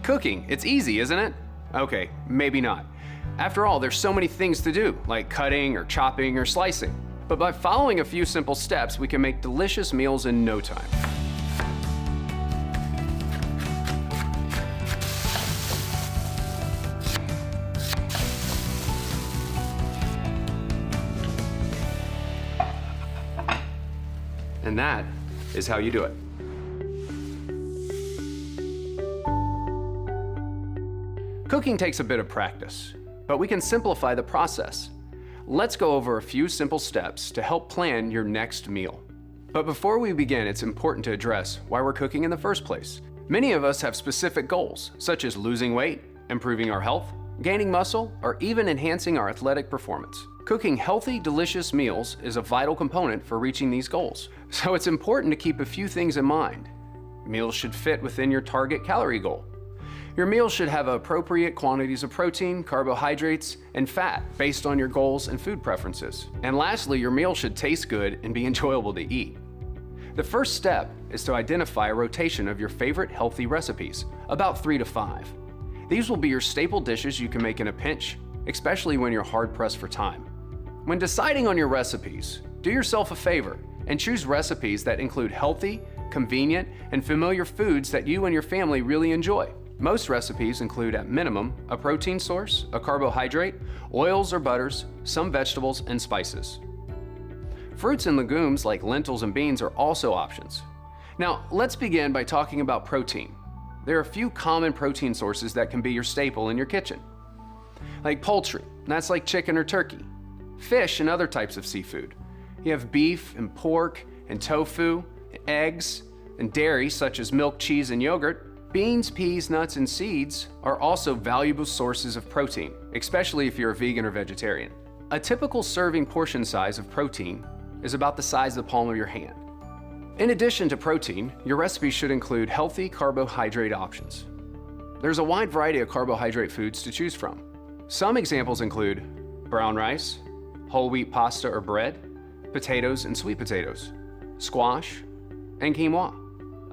Cooking, it's easy, isn't it? Okay, maybe not. After all, there's so many things to do, like cutting or chopping or slicing. But by following a few simple steps, we can make delicious meals in no time. And that is how you do it. Cooking takes a bit of practice, but we can simplify the process. Let's go over a few simple steps to help plan your next meal. But before we begin, it's important to address why we're cooking in the first place. Many of us have specific goals, such as losing weight, improving our health, gaining muscle, or even enhancing our athletic performance. Cooking healthy, delicious meals is a vital component for reaching these goals. So it's important to keep a few things in mind. Meals should fit within your target calorie goal. Your meals should have appropriate quantities of protein, carbohydrates, and fat based on your goals and food preferences. And lastly, your meal should taste good and be enjoyable to eat. The first step is to identify a rotation of your favorite healthy recipes, about 3 to 5. These will be your staple dishes you can make in a pinch, especially when you're hard-pressed for time. When deciding on your recipes, do yourself a favor and choose recipes that include healthy, convenient, and familiar foods that you and your family really enjoy. Most recipes include, at minimum, a protein source, a carbohydrate, oils or butters, some vegetables, and spices. Fruits and legumes like lentils and beans are also options. Now, let's begin by talking about protein. There are a few common protein sources that can be your staple in your kitchen. Like poultry, that's like chicken or turkey. Fish and other types of seafood. You have beef and pork and tofu, eggs, and dairy such as milk, cheese, and yogurt. Beans, peas, nuts, and seeds are also valuable sources of protein, especially if you're a vegan or vegetarian. A typical serving portion size of protein is about the size of the palm of your hand. In addition to protein, your recipe should include healthy carbohydrate options. There's a wide variety of carbohydrate foods to choose from. Some examples include brown rice, whole wheat pasta or bread, potatoes and sweet potatoes, squash, and quinoa.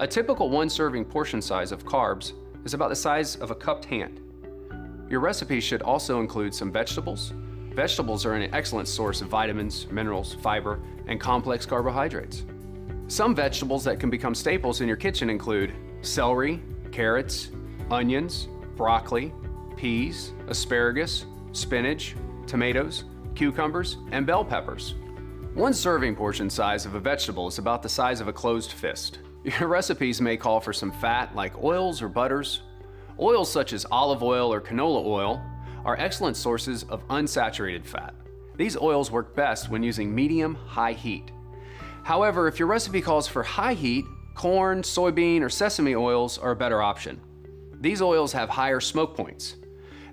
A typical one-serving portion size of carbs is about the size of a cupped hand. Your recipe should also include some vegetables. Vegetables are an excellent source of vitamins, minerals, fiber, and complex carbohydrates. Some vegetables that can become staples in your kitchen include celery, carrots, onions, broccoli, peas, asparagus, spinach, tomatoes, cucumbers, and bell peppers. One serving portion size of a vegetable is about the size of a closed fist. Your recipes may call for some fat like oils or butters. Oils such as olive oil or canola oil are excellent sources of unsaturated fat. These oils work best when using medium-high heat. However, if your recipe calls for high heat, corn, soybean, or sesame oils are a better option. These oils have higher smoke points.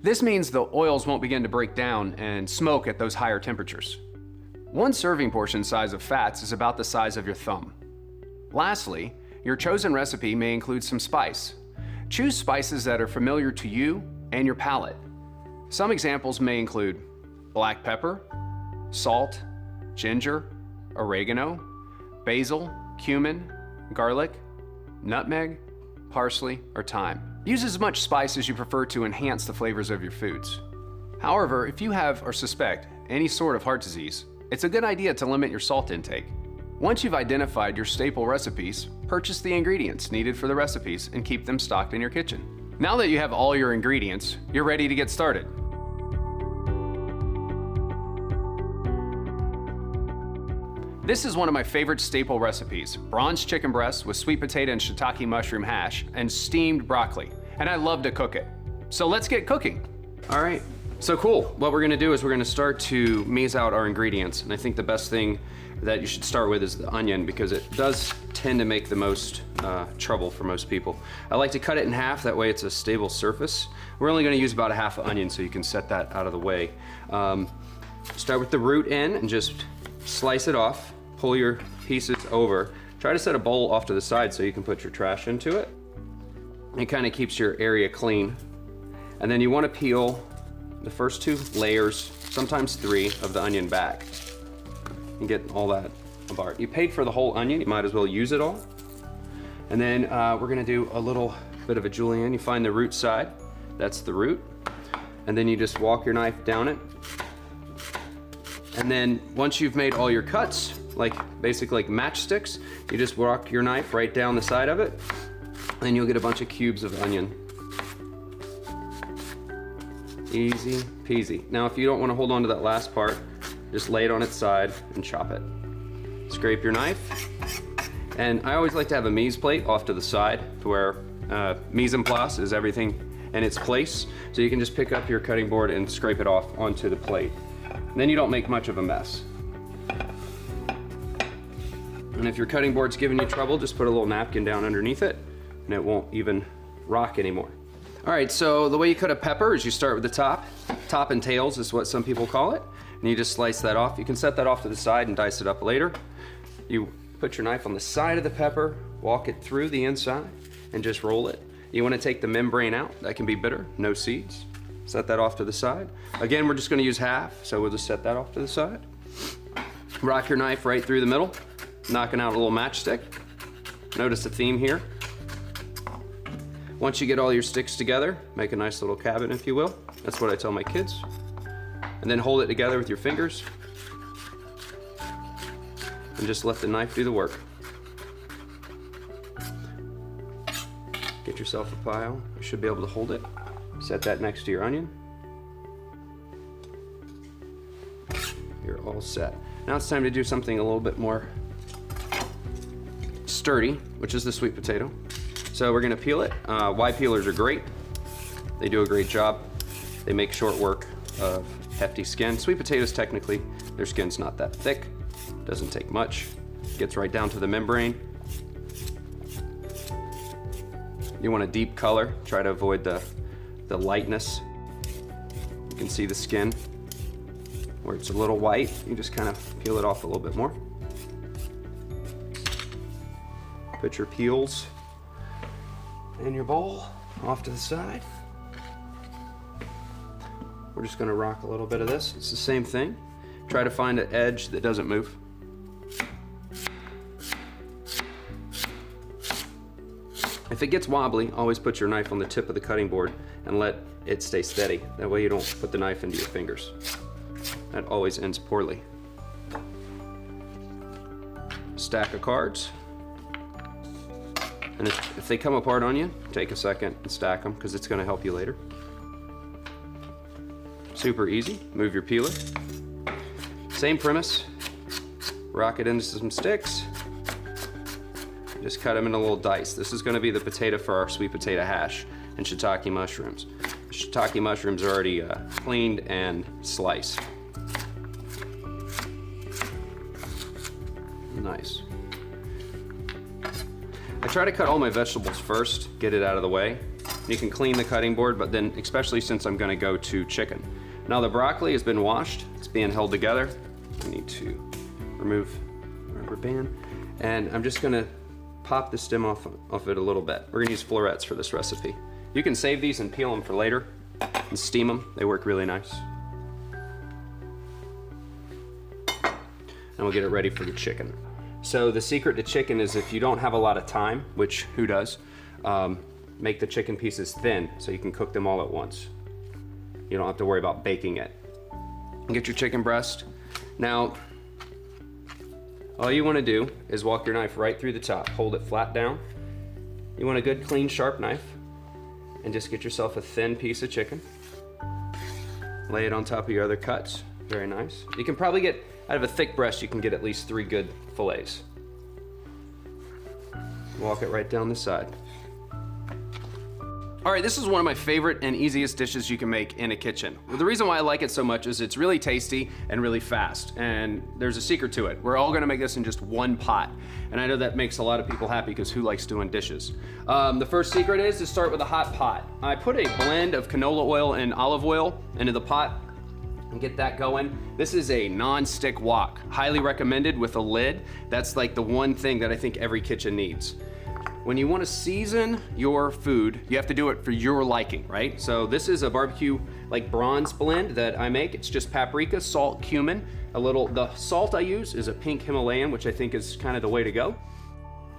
This means the oils won't begin to break down and smoke at those higher temperatures. One serving portion size of fats is about the size of your thumb. Lastly, your chosen recipe may include some spice. Choose spices that are familiar to you and your palate. Some examples may include black pepper, salt, ginger, oregano, basil, cumin, garlic, nutmeg, parsley, or thyme. Use as much spice as you prefer to enhance the flavors of your foods. However, if you have or suspect any sort of heart disease, it's a good idea to limit your salt intake. Once you've identified your staple recipes, purchase the ingredients needed for the recipes and keep them stocked in your kitchen. Now that you have all your ingredients, you're ready to get started. This is one of my favorite staple recipes, bronze chicken breast with sweet potato and shiitake mushroom hash and steamed broccoli, and I love to cook it. So let's get cooking. All right, so cool. What we're gonna do is we're gonna start to maze out our ingredients, and I think the best thing that you should start with is the onion because it does tend to make the most trouble for most people. I like to cut it in half, that way it's a stable surface. We're only gonna use about a half an onion so you can set that out of the way. Start with the root end and just slice it off, pull your pieces over. Try to set a bowl off to the side so you can put your trash into it. It kind of keeps your area clean. And then you wanna peel the first 2 layers, sometimes 3, of the onion back. And get all that apart. You paid for the whole onion, you might as well use it all. And then we're gonna do a little bit of a julienne. You find the root side, that's the root. And then you just walk your knife down it. And then once you've made all your cuts, like basically like matchsticks, you just walk your knife right down the side of it, and you'll get a bunch of cubes of onion. Easy peasy. Now if you don't want to hold on to that last part, just lay it on its side and chop it. Scrape your knife. And I always like to have a mise plate off to the side to where mise en place is everything in its place. So you can just pick up your cutting board and scrape it off onto the plate. And then you don't make much of a mess. And if your cutting board's giving you trouble, just put a little napkin down underneath it and it won't even rock anymore. All right, so the way you cut a pepper is you start with the top. Top and tails is what some people call it. And you just slice that off. You can set that off to the side and dice it up later. You put your knife on the side of the pepper, walk it through the inside, and just roll it. You want to take the membrane out. That can be bitter, no seeds. Set that off to the side. Again, we're just going to use half, so we'll just set that off to the side. Rock your knife right through the middle, knocking out a little matchstick. Notice the theme here. Once you get all your sticks together, make a nice little cabin, if you will. That's what I tell my kids. And then hold it together with your fingers. And just let the knife do the work. Get yourself a pile. You should be able to hold it. Set that next to your onion. You're all set. Now it's time to do something a little bit more sturdy, which is the sweet potato. So we're gonna peel it. Y peelers are great. They do a great job. They make short work of hefty skin. Sweet potatoes, technically, their skin's not that thick. Doesn't take much. Gets right down to the membrane. You want a deep color. Try to avoid the lightness. You can see the skin where it's a little white. You just kind of peel it off a little bit more. Put your peels in your bowl off to the side. We're just going to rock a little bit of this. It's the same thing. Try to find an edge that doesn't move. If it gets wobbly, always put your knife on the tip of the cutting board and let it stay steady. That way you don't put the knife into your fingers. That always ends poorly. Stack of cards. And if they come apart on you, take a second and stack them because it's going to help you later. Super easy. Move your peeler. Same premise. Rock it into some sticks. Just cut them into little dice. This is going to be the potato for our sweet potato hash and shiitake mushrooms. Shiitake mushrooms are already cleaned and sliced. Nice. I try to cut all my vegetables first, get it out of the way. You can clean the cutting board, but then especially since I'm going to go to chicken. Now the broccoli has been washed. It's being held together. I need to remove the rubber band. And I'm just going to pop the stem off it a little bit. We're going to use florets for this recipe. You can save these and peel them for later and steam them. They work really nice. And we'll get it ready for the chicken. So the secret to chicken is if you don't have a lot of time, which who does, make the chicken pieces thin so you can cook them all at once. You don't have to worry about baking it. Get your chicken breast. Now, all you want to do is walk your knife right through the top. Hold it flat down. You want a good, clean, sharp knife. And just get yourself a thin piece of chicken. Lay it on top of your other cuts. Very nice. You can probably get, out of a thick breast, you can get at least 3 good fillets. Walk it right down the side. All right, this is one of my favorite and easiest dishes you can make in a kitchen. The reason why I like it so much is it's really tasty and really fast, and there's a secret to it. We're all gonna make this in just one pot, and I know that makes a lot of people happy because who likes doing dishes? The first secret is to start with a hot pot. I put a blend of canola oil and olive oil into the pot and get that going. This is a non-stick wok, highly recommended with a lid. That's like the one thing that I think every kitchen needs. When you want to season your food, you have to do it for your liking, right? So this is a barbecue like bronze blend that I make. It's just paprika, salt, cumin, the salt I use is a pink Himalayan, which I think is kind of the way to go.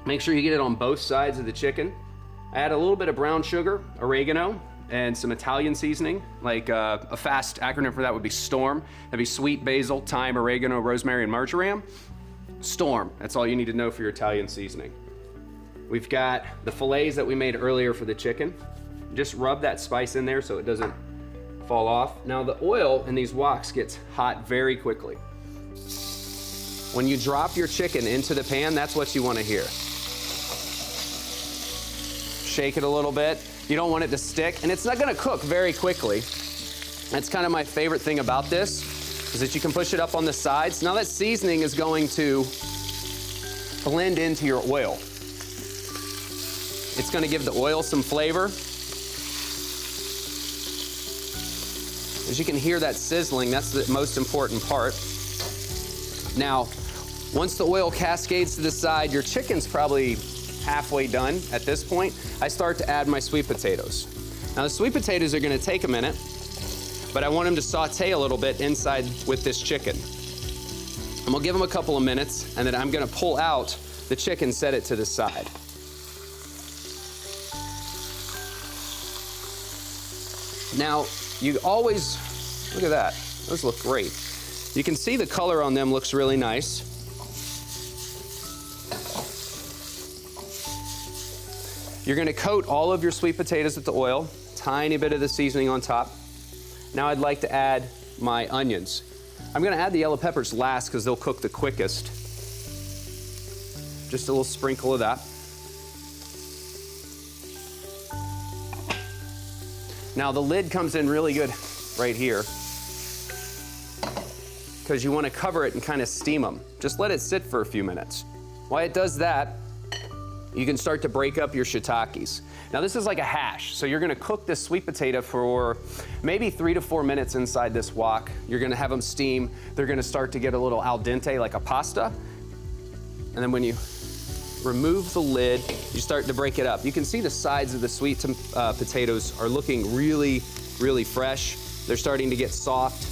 Make sure you get it on both sides of the chicken. I add a little bit of brown sugar, oregano, and some Italian seasoning, like a fast acronym for that would be STORM. That'd be sweet basil, thyme, oregano, rosemary, and marjoram. STORM, that's all you need to know for your Italian seasoning. We've got the fillets that we made earlier for the chicken. Just rub that spice in there so it doesn't fall off. Now the oil in these woks gets hot very quickly. When you drop your chicken into the pan, that's what you want to hear. Shake it a little bit. You don't want it to stick, and it's not gonna cook very quickly. That's kind of my favorite thing about this, is that you can push it up on the sides. Now that seasoning is going to blend into your oil. It's gonna give the oil some flavor. As you can hear that sizzling, that's the most important part. Now, once the oil cascades to the side, your chicken's probably halfway done at this point. I start to add my sweet potatoes. Now the sweet potatoes are gonna take a minute, but I want them to saute a little bit inside with this chicken. I'm gonna give them a couple of minutes, and then I'm gonna pull out the chicken, set it to the side. Now, you always, look at that, those look great. You can see the color on them looks really nice. You're gonna coat all of your sweet potatoes with the oil, tiny bit of the seasoning on top. Now I'd like to add my onions. I'm gonna add the yellow peppers last because they'll cook the quickest. Just a little sprinkle of that. Now the lid comes in really good right here because you want to cover it and kind of steam them. Just let it sit for a few minutes. While it does that, you can start to break up your shiitakes. Now this is like a hash, so you're gonna cook this sweet potato for maybe 3 to 4 minutes inside this wok. You're gonna have them steam. They're gonna start to get a little al dente like a pasta. And then when you remove the lid, you start to break it up. You can see the sides of the sweet potatoes are looking really, really fresh. They're starting to get soft.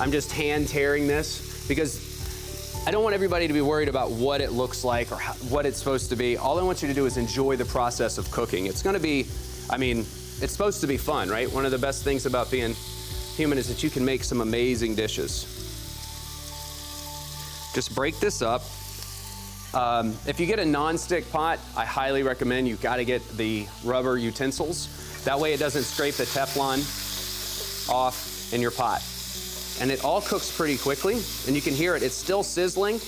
I'm just hand tearing this because I don't want everybody to be worried about what it looks like or what it's supposed to be. All I want you to do is enjoy the process of cooking. It's gonna be, I mean, it's supposed to be fun, right? One of the best things about being human is that you can make some amazing dishes. Just break this up. If you get a non-stick pot, I highly recommend you gotta get the rubber utensils. That way it doesn't scrape the Teflon off in your pot. And it all cooks pretty quickly, and you can hear it, it's still sizzling.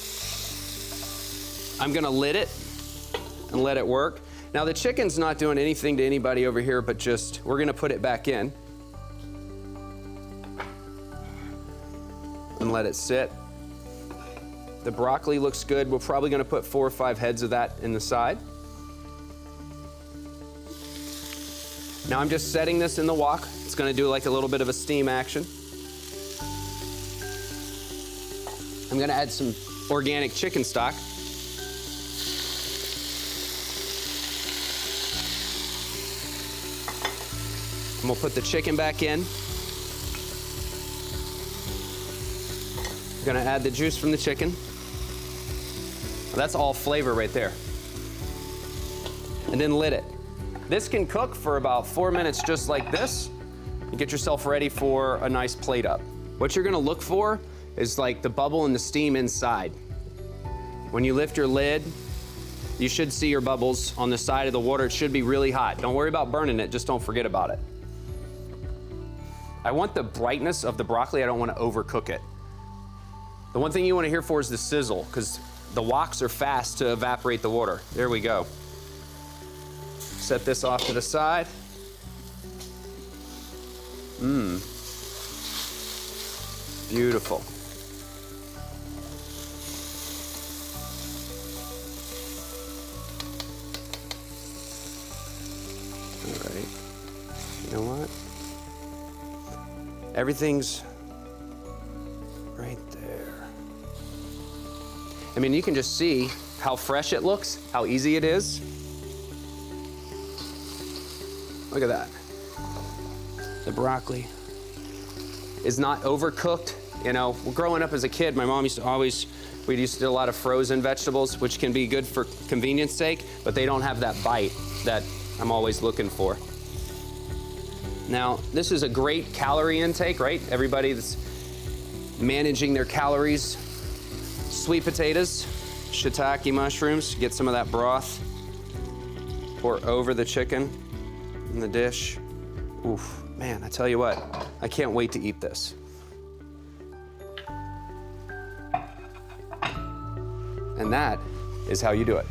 I'm gonna lid it and let it work. Now the chicken's not doing anything to anybody over here, but just, we're gonna put it back in and let it sit. The broccoli looks good. We're probably gonna put 4 or 5 heads of that in the side. Now I'm just setting this in the wok. It's gonna do like a little bit of a steam action. I'm gonna add some organic chicken stock. And we'll put the chicken back in. I'm gonna add the juice from the chicken. That's all flavor right there. And then lid it. This can cook for about 4 minutes just like this. You get yourself ready for a nice plate up. What you're gonna look for is like the bubble and the steam inside. When you lift your lid, you should see your bubbles on the side of the water. It should be really hot. Don't worry about burning it, just don't forget about it. I want the brightness of the broccoli, I don't want to overcook it. The one thing you want to hear for is the sizzle, because the woks are fast to evaporate the water. There we go. Set this off to the side. Beautiful. All right. You know what? Everything's right there. I mean, you can just see how fresh it looks, how easy it is. Look at that. The broccoli is not overcooked. You know, growing up as a kid, my mom used to always We used to do a lot of frozen vegetables, which can be good for convenience sake, but they don't have that bite that I'm always looking for. Now, this is a great calorie intake, right? Everybody that's managing their calories. Sweet potatoes, shiitake mushrooms, get some of that broth. Pour over the chicken in the dish. Oof, man, I tell you what, I can't wait to eat this. And that is how you do it.